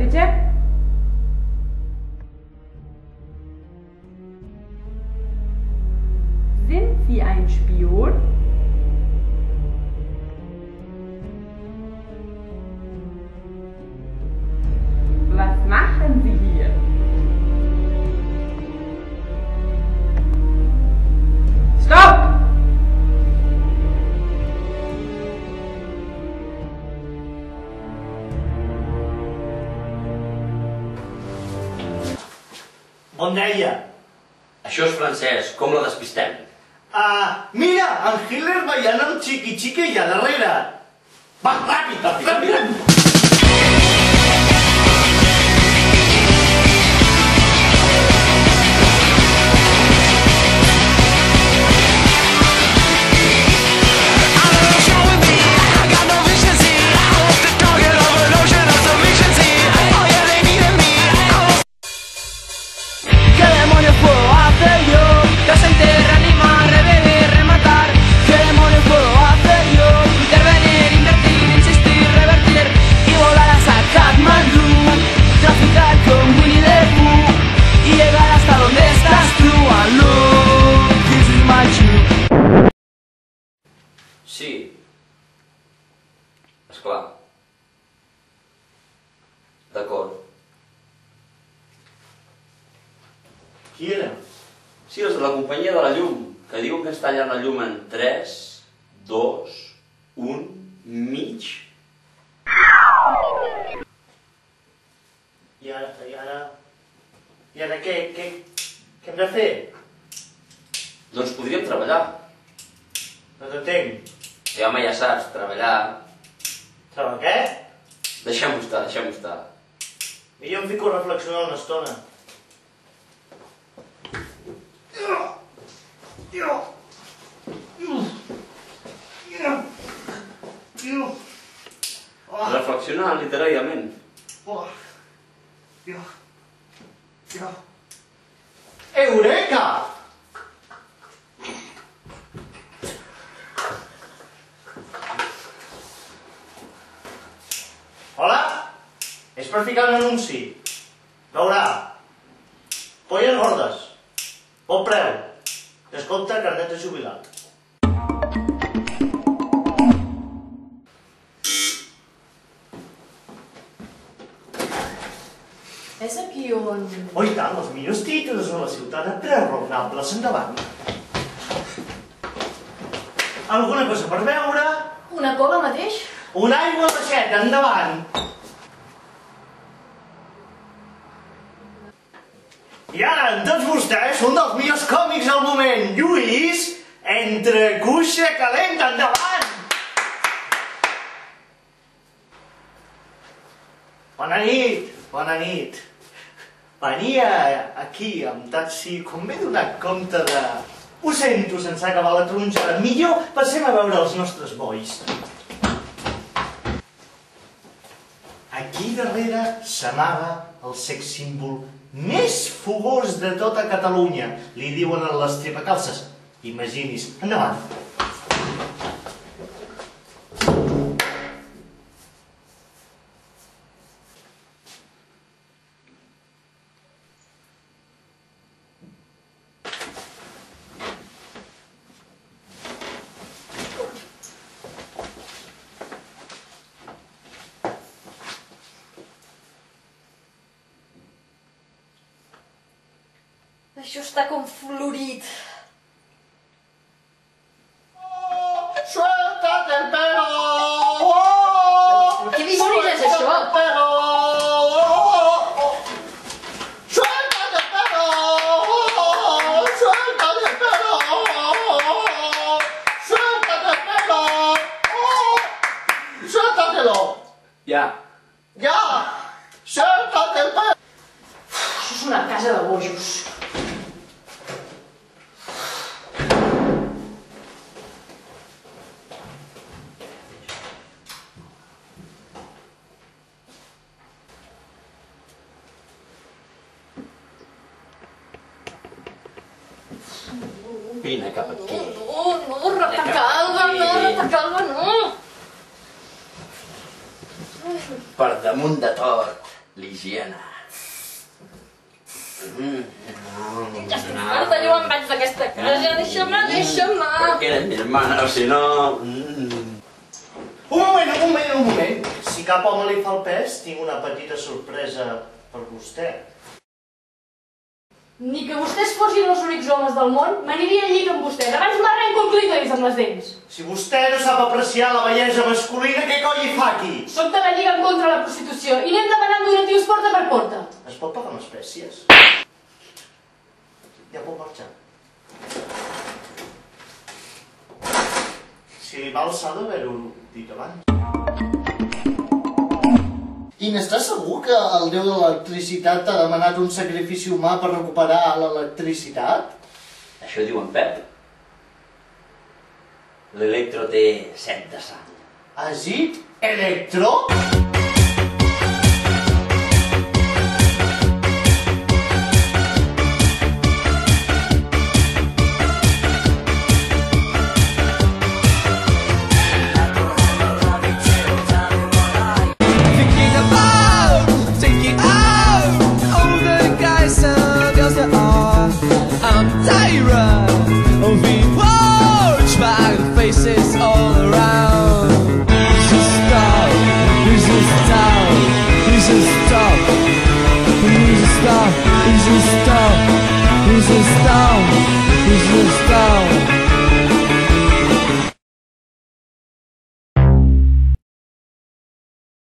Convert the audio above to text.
bitte? Sind Sie ein Spion? Was machen Sie hier? Stopp! On deia? Això és francès, com la despistem? Mira, en Hitler ballant amb Chiqui Chiqui allà darrere. Va, ràpid, ràpid. Sí. Esclar. D'acord. Qui era? Sí, els de la companyia de la llum, que diuen que ens tallen la llum en 3, 2, 1, mig. I ara què hem de fer? Doncs podríem treballar. No t'entenc. Sí, home, ja saps, treballar. Treballar què? Deixem-ho estar, deixem-ho estar. I jo em fico a reflexionar una estona. Reflexionar literàriament. Eureka! Hola? És per ficar un anunci. Veurà. Polles gordes. Bon preu. Descompte carnet de jubilat. És aquí on... Oh, i tant, els millors títols de la ciutat a preus raonables. Endavant. Alguna cosa per veure? Una cola mateix? Una aigua baixeta, endavant! I ara, amb tots vostès, un dels millors còmics del moment, Lluís, entre cuixa calenta, endavant! Bona nit, bona nit. Venia aquí amb taxi, com m'he donat compte de... Ho sento, sense acabar la taronjada. Millor passem a veure els nostres bois. Aquí darrere s'amaga el sex símbol més fogós de tota Catalunya. Li diuen a les tripacalces. Imagini's. Endavant. Això està com florit. ¡Suéltate el pelo! Què dimonis és això? ¡Suéltate el pelo! ¡Suéltate el pelo! ¡Suéltate el pelo! ¡Suéltatelo! Ja. ¡Ya! ¡Suéltate el pelo! Això és una casa de bojos. Vine cap aquí. No, retacalva, no. Per damunt de tot. l'higiene. Ja estic farta, jo em vaig d'aquesta casa. Deixa'm. Perquè eres mi hermana, o si no... Un moment. Si cap home li fa el pes, tinc una petita sorpresa per vostè. Ni que vostès fossin els únics homes del món, m'aniria al llit amb vostès. Abans m'arrenco el clítoris amb les dents. Si vostè no sap apreciar la bellesa masculina, què coi hi fa aquí? Soc de la Lliga en contra la prostitució i anem demanant donatius porta per porta. Es pot pagar amb espècies? Ja pot marxar. Si li va alçar d'haver-ho dit abans. I n'estàs segur que el déu de l'electricitat t'ha demanat un sacrifici humà per recuperar l'electricitat? Això diu en Pep. L'Electro té 7 de sang. Has dit Electro? Faces all around. Please just stop. Please just stop. Please just stop. Please just stop. Please just stop. Please just stop. Please just stop.